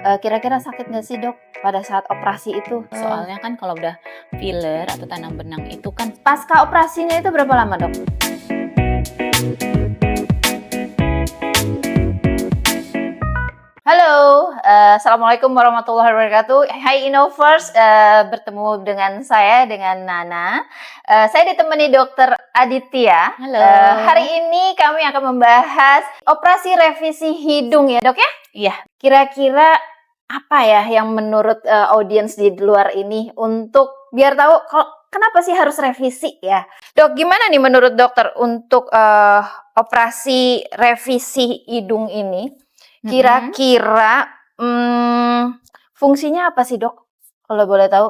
Kira-kira sakit nggak sih, Dok, pada saat operasi itu? Soalnya kan kalau udah filler atau tanam benang itu kan Pasca operasinya itu berapa lama, Dok? Halo, assalamualaikum warahmatullahi wabarakatuh. Hai Innovers, bertemu dengan saya, dengan Nana. Saya ditemani Dokter Aditya. Halo. Hari ini kami akan membahas operasi revisi hidung ya, Dok ya? Iya. Kira-kira apa ya yang menurut audiens di luar ini untuk biar tahu kenapa sih harus revisi ya? Dok, gimana nih menurut dokter untuk operasi revisi hidung ini? Kira-kira fungsinya apa sih, Dok? Kalau boleh tahu?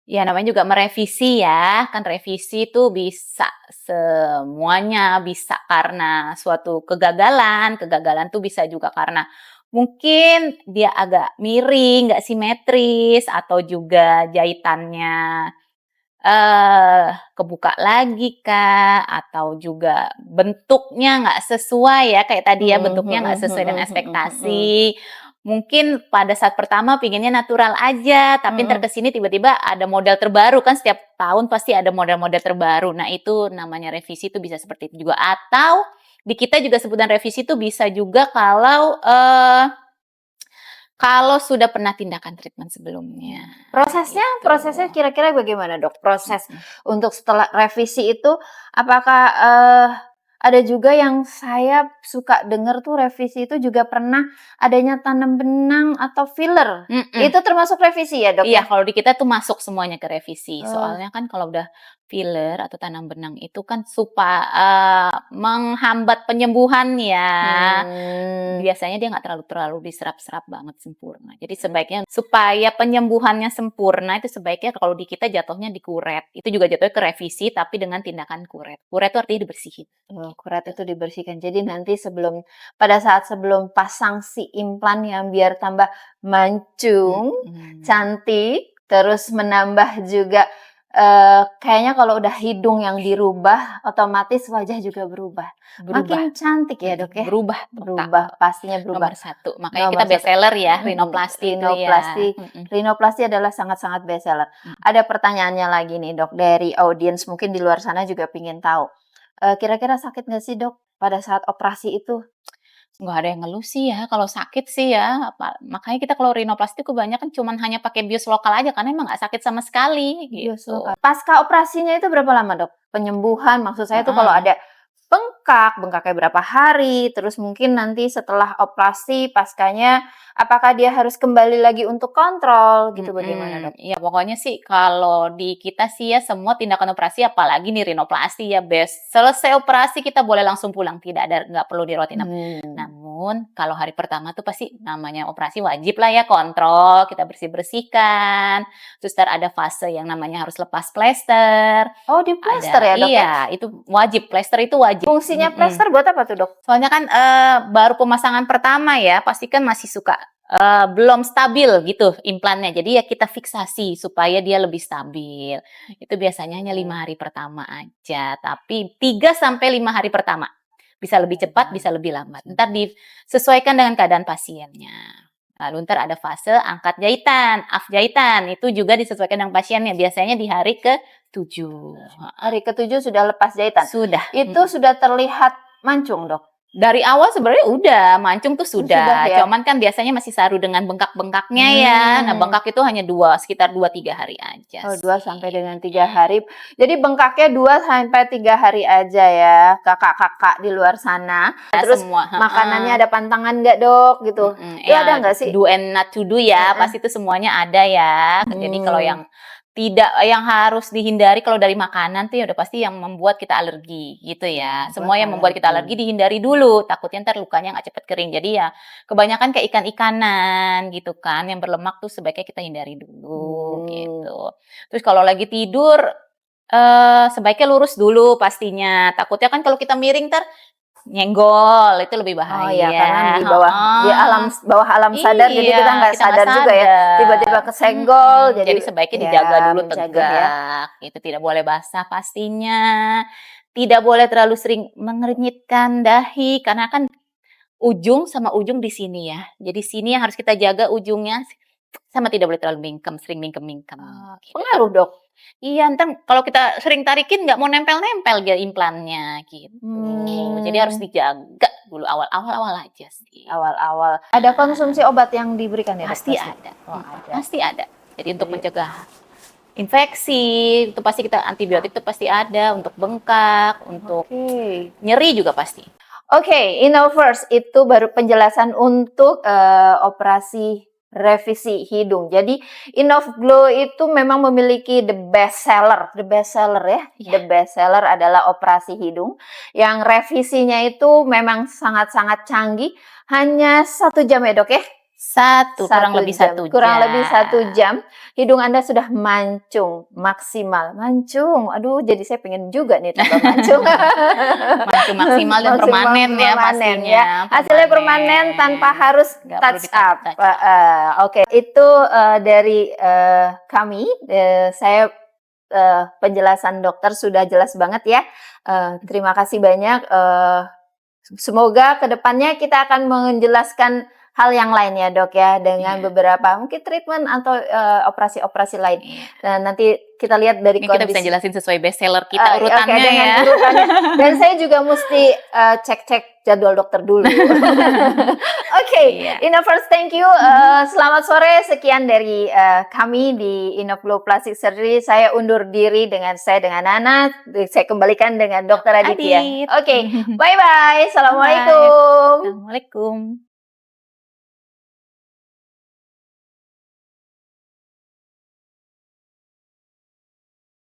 Ya namanya juga merevisi ya, kan revisi itu bisa semuanya, bisa karena suatu kegagalan tuh bisa juga karena mungkin dia agak miring, nggak simetris, atau juga jahitannya kebuka lagi Kak, atau juga bentuknya nggak sesuai ya, kayak tadi ya bentuknya nggak sesuai dengan ekspektasi. Mungkin pada saat pertama pinginnya natural aja, tapi ntar kesini tiba-tiba ada model terbaru, kan setiap tahun pasti ada model-model terbaru. Nah itu namanya revisi, itu bisa seperti itu juga. Atau di kita juga sebutan revisi itu bisa juga kalau sudah pernah tindakan treatment sebelumnya. Prosesnya kira-kira bagaimana, Dok? Proses untuk setelah revisi itu apakah ada juga yang saya suka dengar tuh revisi itu juga pernah adanya tanam benang atau filler. Itu termasuk revisi ya, Dok? Iya, kalau di kita tuh masuk semuanya ke revisi. Soalnya kan kalau udah filler atau tanam benang itu kan menghambat penyembuhan ya. Biasanya dia nggak terlalu diserap-serap banget sempurna. Jadi sebaiknya supaya penyembuhannya sempurna itu sebaiknya kalau di kita jatuhnya dikuret. Itu juga jatuhnya ke revisi tapi dengan tindakan kuret. Kuret itu artinya dibersihin. Kuret itu dibersihkan. Jadi nanti pada saat sebelum pasang si implan yang biar tambah mancung, cantik, terus menambah juga kayaknya kalau udah hidung yang dirubah, otomatis wajah juga berubah. Makin cantik ya, Dok ya? Berubah, pastinya berubah. Nomor 1. Makanya kita best seller ya, rhinoplasty itu ya. Rhinoplasty adalah sangat-sangat best seller. Ada pertanyaannya lagi nih, Dok, dari audiens mungkin di luar sana juga pingin tahu. Kira-kira sakit nggak sih, Dok, pada saat operasi itu? Nggak ada yang ngeluh sih ya, kalau sakit sih ya, makanya kita kalau rhinoplasty kebanyakan cuman hanya pakai bius lokal aja, karena emang nggak sakit sama sekali, gitu. Pasca operasinya itu berapa lama, Dok? Penyembuhan, maksud saya tuh kalau ada bengkaknya berapa hari, terus mungkin nanti setelah operasi paskanya, apakah dia harus kembali lagi untuk kontrol, gitu bagaimana, Dok? Iya, pokoknya sih kalau di kita sih ya semua tindakan operasi, apalagi nih rhinoplasty ya selesai operasi kita boleh langsung pulang, nggak perlu dirawat inap. Namun kalau hari pertama tuh pasti namanya operasi wajib lah ya kontrol, kita bersihkan, terus ada fase yang namanya harus lepas plester. Oh, di plester ya, Dok? Iya, itu wajib, plester itu wajib. Fungsinya plester buat apa tuh, Dok? Soalnya kan baru pemasangan pertama ya, pasti kan masih suka belum stabil gitu implannya. Jadi ya kita fiksasi supaya dia lebih stabil. Itu biasanya hanya 5 hari pertama aja, tapi 3-5 hari pertama. Bisa lebih cepat, bisa lebih lambat. Ntar disesuaikan dengan keadaan pasiennya. Lalu ntar ada fase angkat jahitan, jahitan. Itu juga disesuaikan dengan pasiennya. Biasanya di hari ke-7. Hari ke-7 sudah lepas jahitan? Sudah. Itu sudah terlihat mancung, Dok? Dari awal sebenarnya udah, mancung tuh sudah ya? Cuman kan biasanya masih saru dengan bengkak-bengkaknya ya. Nah, bengkak itu hanya sekitar 2-3 hari aja. 2-3 hari. Jadi bengkaknya 2-3 hari aja ya, kakak-kakak di luar sana. Terus makanannya ada pantangan nggak, Dok, gitu? Itu ada nggak sih? Do and not to do ya, pasti itu semuanya ada ya. Jadi kalau yang harus dihindari kalau dari makanan tuh ya udah pasti yang membuat kita alergi gitu ya. Semua yang membuat kita alergi dihindari dulu, takutnya ntar lukanya nggak cepet kering. Jadi ya kebanyakan kayak ikan-ikanan gitu kan, yang berlemak tuh sebaiknya kita hindari dulu gitu. Terus kalau lagi tidur sebaiknya lurus dulu pastinya. Takutnya kan kalau kita miring ntar nyenggol, itu lebih bahaya. Oh iya, karena di bawah alam sadar, jadi kita nggak sadar juga ya, tiba-tiba kesenggol. Jadi sebaiknya dijaga dulu tegak ya. Itu tidak boleh basah pastinya, tidak boleh terlalu sering mengernyitkan dahi, karena kan ujung sama ujung di sini ya. Jadi sini yang harus kita jaga ujungnya, sama tidak boleh terlalu mingkem, sering mingkem-mingkem. Gitu. Pengaruh, Dok? Iya, entar kalau kita sering tarikin nggak mau nempel-nempel dia implannya gitu. Jadi harus dijaga dulu awal-awal aja sih. Awal-awal. Ada konsumsi obat yang diberikan ya, Dok? Pasti ada. Oh, ada. Pasti ada. Jadi untuk mencegah infeksi, itu pasti kita antibiotik itu pasti ada, untuk bengkak, untuk nyeri juga pasti. Oke, Innovers itu baru penjelasan untuk operasi revisi hidung. Jadi Innovglow itu memang memiliki the best seller ya. The best seller adalah operasi hidung yang revisinya itu memang sangat-sangat canggih. Hanya 1 jam ya, Dok ya? Kurang lebih 1 jam. Kurang lebih 1 jam, hidung Anda sudah mancung, maksimal. Mancung, aduh jadi saya pengen juga nih tambah mancung. Mancung maksimal dan permanen ya pastinya. Ya. Hasilnya permanen tanpa harus touch up. Oke, itu dari kami. Saya penjelasan dokter sudah jelas banget ya. Terima kasih banyak. Semoga kedepannya kita akan menjelaskan hal yang lain ya, Dok ya, dengan beberapa mungkin treatment atau operasi-operasi lain. Nah, nanti kita lihat dari kondisi. Kita bisa jelasin sesuai best seller kita urutannya ya. Urutannya. Dan saya juga mesti cek-cek jadwal dokter dulu. Innovers, thank you. Selamat sore. Sekian dari kami di Innovglow Plastic Surgery. Saya undur diri dengan Nana. Saya kembalikan dengan Dr. Aditya. Bye-bye. Assalamualaikum. Assalamualaikum.